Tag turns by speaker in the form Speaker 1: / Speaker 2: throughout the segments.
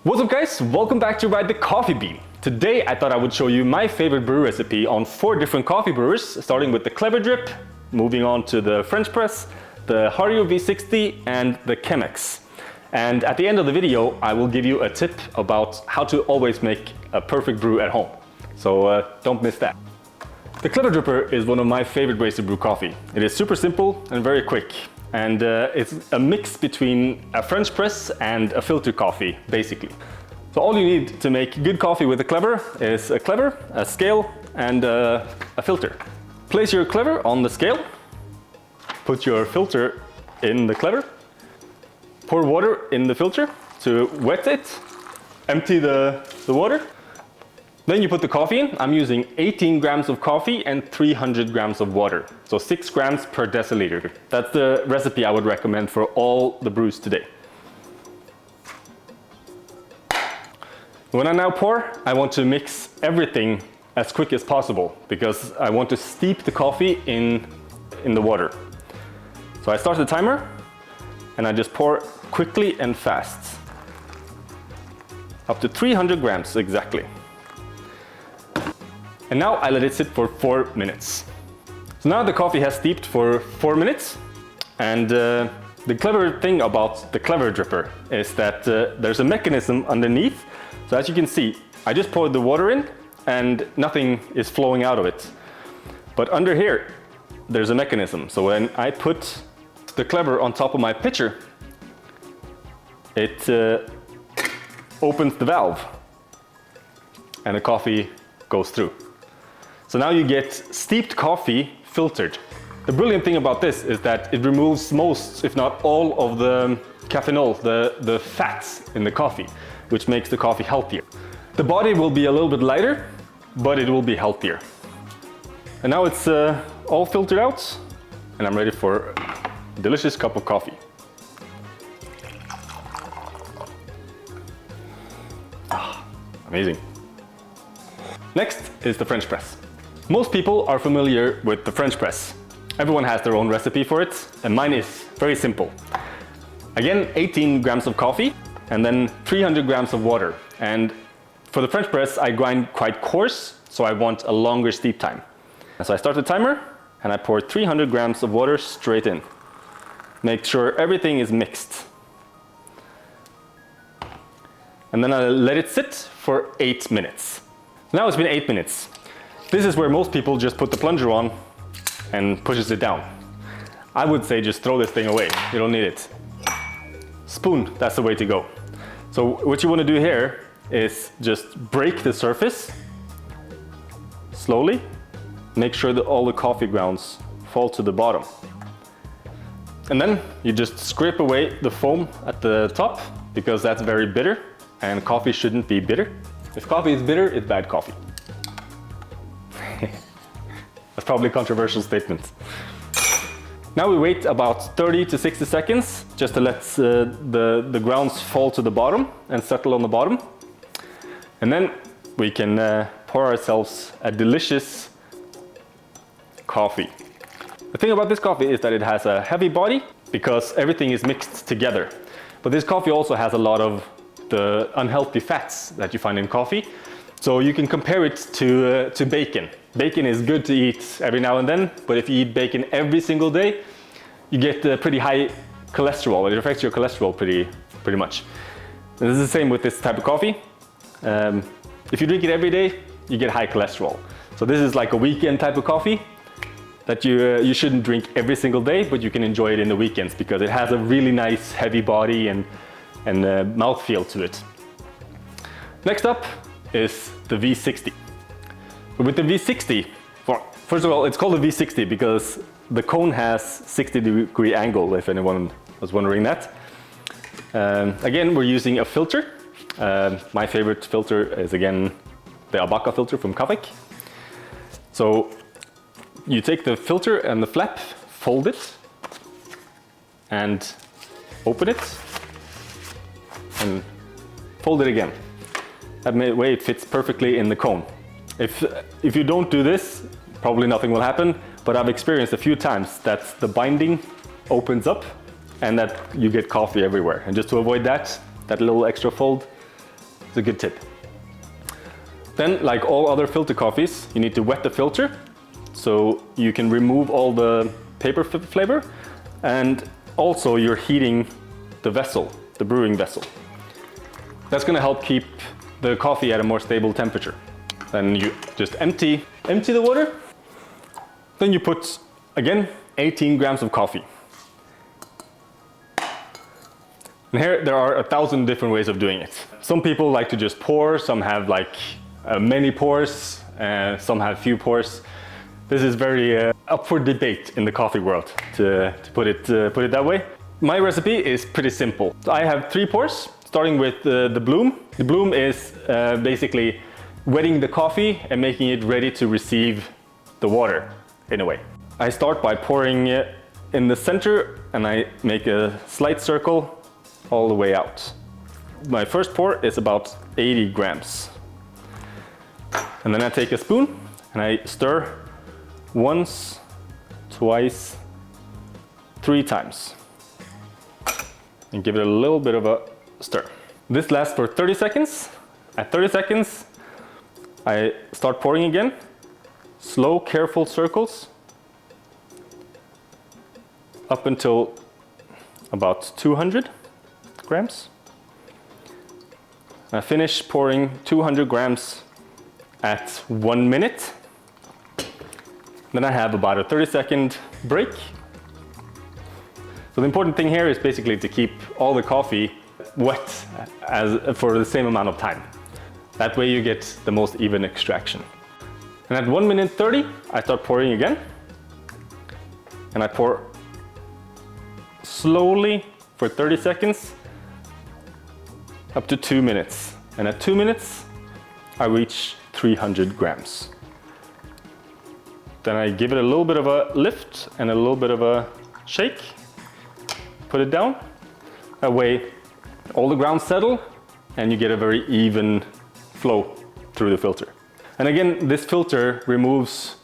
Speaker 1: What's up guys, welcome back to Ride the Coffee Bean. Today I thought I would show you my favorite brew recipe on 4 different coffee brewers, starting with the Clever Drip, moving on to the French press, the Hario V60 and the Chemex. And at the end of the video I will give you a tip about how to always make a perfect brew at home. So don't miss that. The Clever Dripper is one of my favorite ways to brew coffee. It is super simple and very quick. And it's a mix between a French press and a filter coffee, basically. So all you need to make good coffee with a Clever is a Clever, a scale, and a filter. Place your Clever on the scale, put your filter in the Clever, pour water in the filter to wet it, empty the water. Then you put the coffee in. I'm using 18 grams of coffee and 300 grams of water. So 6 grams per deciliter. That's the recipe I would recommend for all the brews today. When I now pour, I want to mix everything as quick as possible because I want to steep the coffee in the water. So I start the timer and I just pour quickly and fast. Up to 300 grams exactly. And now I let it sit for 4 minutes. So now the coffee has steeped for 4 minutes. And the clever thing about the Clever Dripper is that there's a mechanism underneath. So as you can see, I just poured the water in and nothing is flowing out of it. But under here, there's a mechanism. So when I put the Clever on top of my pitcher, it opens the valve and the coffee goes through. So now you get steeped coffee filtered. The brilliant thing about this is that it removes most, if not all, of the caffeinol, the fats in the coffee, which makes the coffee healthier. The body will be a little bit lighter, but it will be healthier. And now it's all filtered out, and I'm ready for a delicious cup of coffee. Amazing. Next is the French press. Most people are familiar with the French press. Everyone has their own recipe for it, and mine is very simple. Again, 18 grams of coffee and then 300 grams of water. And for the French press, I grind quite coarse, so I want a longer steep time. And so I start the timer and I pour 300 grams of water straight in. Make sure everything is mixed. And then I let it sit for 8 minutes. Now it's been 8 minutes. This is where most people just put the plunger on and pushes it down. I would say just throw this thing away. You don't need it. Spoon, that's the way to go. So what you want to do here is just break the surface slowly. Make sure that all the coffee grounds fall to the bottom. And then you just scrape away the foam at the top because that's very bitter and coffee shouldn't be bitter. If coffee is bitter, it's bad coffee. That's probably a controversial statement. Now we wait about 30 to 60 seconds just to let the grounds fall to the bottom and settle on the bottom. And then we can pour ourselves a delicious coffee. The thing about this coffee is that it has a heavy body because everything is mixed together. But this coffee also has a lot of the unhealthy fats that you find in coffee. So you can compare it to bacon. Bacon is good to eat every now and then, but if you eat bacon every single day, you get pretty high cholesterol. It affects your cholesterol pretty much. And this is the same with this type of coffee. If you drink it every day, you get high cholesterol. So this is like a weekend type of coffee that you shouldn't drink every single day, but you can enjoy it in the weekends because it has a really nice heavy body and mouthfeel to it. Next up is the V60. With the V60, first of all, it's called a V60 because the cone has 60-degree angle, if anyone was wondering that. Again, we're using a filter. My favorite filter is again the Abaca filter from Kavik. So you take the filter and the flap, fold it, and open it, and fold it again. That way it fits perfectly in the cone. If you don't do this, probably nothing will happen, but I've experienced a few times that the binding opens up and that you get coffee everywhere. And just to avoid that little extra fold, It's a good tip. Then, like all other filter coffees, you need to wet the filter so you can remove all the paper flavor, and also you're heating the vessel, the brewing vessel. That's going to help keep the coffee at a more stable temperature. Then you just empty the water. Then you put, again, 18 grams of coffee. And here there are 1,000 different ways of doing it. Some people like to just pour, some have like many pours, some have few pours. This is very up for debate in the coffee world, to put it that way. My recipe is pretty simple. I have 3 pours, starting with the bloom. The bloom is basically wetting the coffee and making it ready to receive the water, in a way. I start by pouring in the center, and I make a slight circle all the way out. My first pour is about 80 grams. And then I take a spoon and I stir once, twice, 3 times. And give it a little bit of a stir. This lasts for 30 seconds. At 30 seconds, I start pouring again. Slow, careful circles. Up until about 200 grams. I finish pouring 200 grams at 1 minute. Then I have about a 30-second break. So the important thing here is basically to keep all the coffee wet for the same amount of time. That way you get the most even extraction. And at 1 minute 30, I start pouring again. And I pour slowly for 30 seconds, up to 2 minutes. And at 2 minutes, I reach 300 grams. Then I give it a little bit of a lift and a little bit of a shake. Put it down. That way all the grounds settle and you get a very even flow through the filter. And again, this filter removes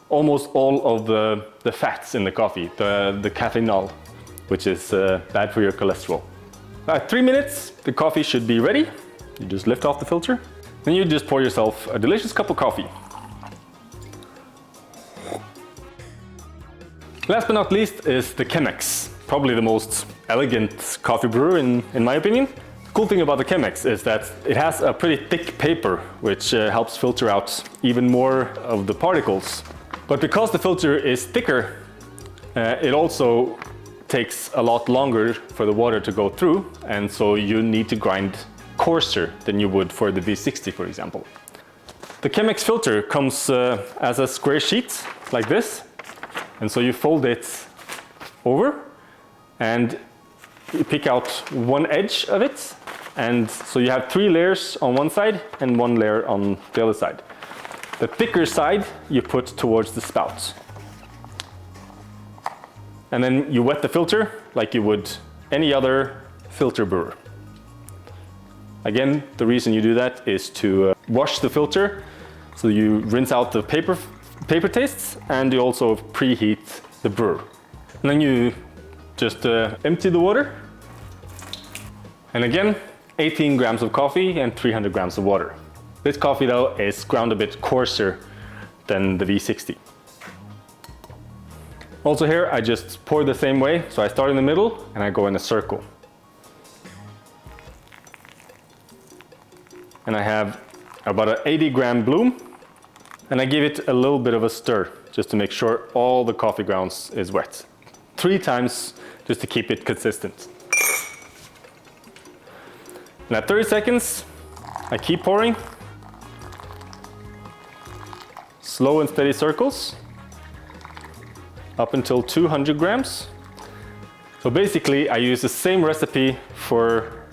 Speaker 1: almost all of the fats in the coffee, the caffeinol, which is bad for your cholesterol. At 3 minutes, the coffee should be ready. You just lift off the filter. Then you just pour yourself a delicious cup of coffee. Last but not least is the Chemex, probably the most elegant coffee brewer in my opinion. The cool thing about the Chemex is that it has a pretty thick paper, which helps filter out even more of the particles. But because the filter is thicker, it also takes a lot longer for the water to go through, and so you need to grind coarser than you would for the V60, for example. The Chemex filter comes as a square sheet like this. And so you fold it over and you pick out one edge of it. And so you have 3 layers on one side and 1 layer on the other side. The thicker side you put towards the spout. And then you wet the filter like you would any other filter brewer. Again, the reason you do that is to wash the filter, so you rinse out the paper tastes, and you also preheat the brewer. And then you just empty the water. And again, 18 grams of coffee and 300 grams of water. This coffee though is ground a bit coarser than the V60. Also here I just pour the same way, so I start in the middle and I go in a circle. And I have about an 80 gram bloom, and I give it a little bit of a stir just to make sure all the coffee grounds is wet. 3 times just to keep it consistent. And at 30 seconds, I keep pouring. Slow and steady circles up until 200 grams. So basically I use the same recipe for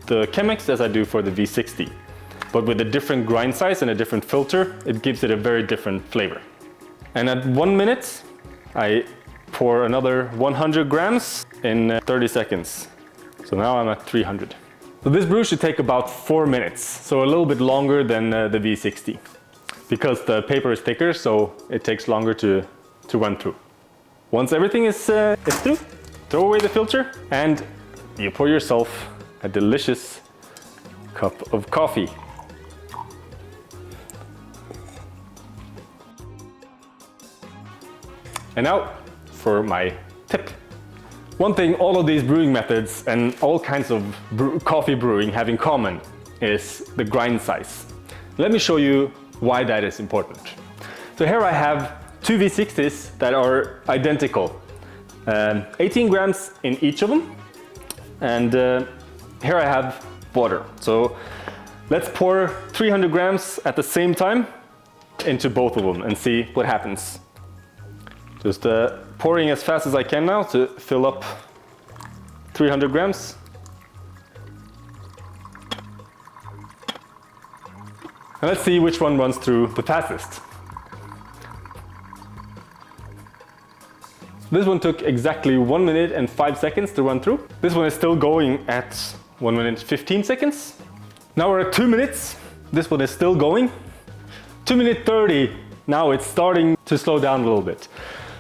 Speaker 1: the Chemex as I do for the V60. But with a different grind size and a different filter, it gives it a very different flavor. And at 1 minute, I pour another 100 grams in 30 seconds. So now I'm at 300. So this brew should take about 4 minutes, so a little bit longer than the V60. Because the paper is thicker, so it takes longer to run through. Once everything is through, throw away the filter and you pour yourself a delicious cup of coffee. And now for my tip. One thing all of these brewing methods and all kinds of coffee brewing have in common is the grind size. Let me show you why that is important. So here I have two V60s that are identical, 18 grams in each of them, and here I have water. So let's pour 300 grams at the same time into both of them and see what happens. Just pouring as fast as I can now to fill up 300 grams. And let's see which one runs through the fastest. This one took exactly 1 minute and 5 seconds to run through. This one is still going at 1 minute 15 seconds. Now we're at 2 minutes. This one is still going. 2 minute 30. Now it's starting to slow down a little bit.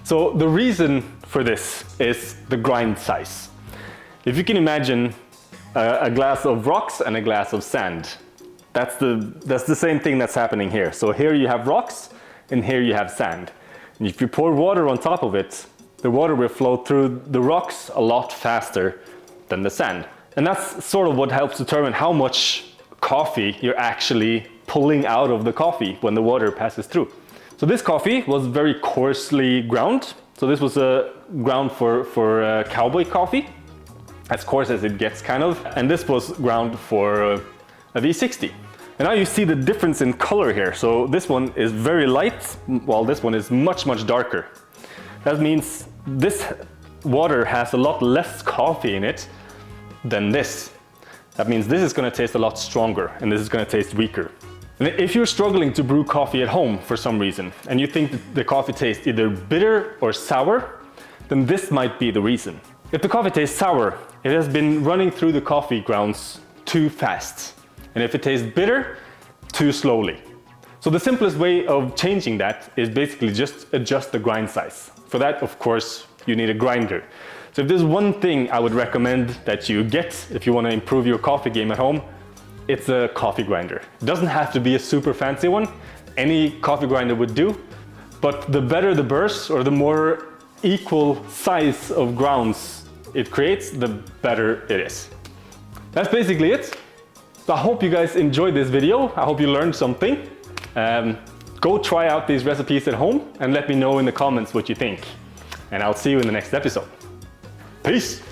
Speaker 1: So the reason for this is the grind size. If you can imagine a glass of rocks and a glass of sand, that's the same thing that's happening here. So here you have rocks and here you have sand. And if you pour water on top of it, the water will flow through the rocks a lot faster than the sand. And that's sort of what helps determine how much coffee you're actually pulling out of the coffee when the water passes through. So this coffee was very coarsely ground. So this was a ground for cowboy coffee, as coarse as it gets kind of. And this was ground for a V60. And now you see the difference in color here. So this one is very light, while this one is much, much darker. That means this water has a lot less coffee in it than this. That means this is going to taste a lot stronger and this is going to taste weaker. And if you're struggling to brew coffee at home for some reason and you think that the coffee tastes either bitter or sour, then this might be the reason. If the coffee tastes sour, it has been running through the coffee grounds too fast. And if it tastes bitter, too slowly. So the simplest way of changing that is basically just adjust the grind size. For that, of course, you need a grinder. So if there's one thing I would recommend that you get if you want to improve your coffee game at home, it's a coffee grinder. It doesn't have to be a super fancy one. Any coffee grinder would do. But the better the burst or the more equal size of grounds it creates, the better it is. That's basically it. So I hope you guys enjoyed this video. I hope you learned something. Go try out these recipes at home and let me know in the comments what you think. And I'll see you in the next episode. Peace!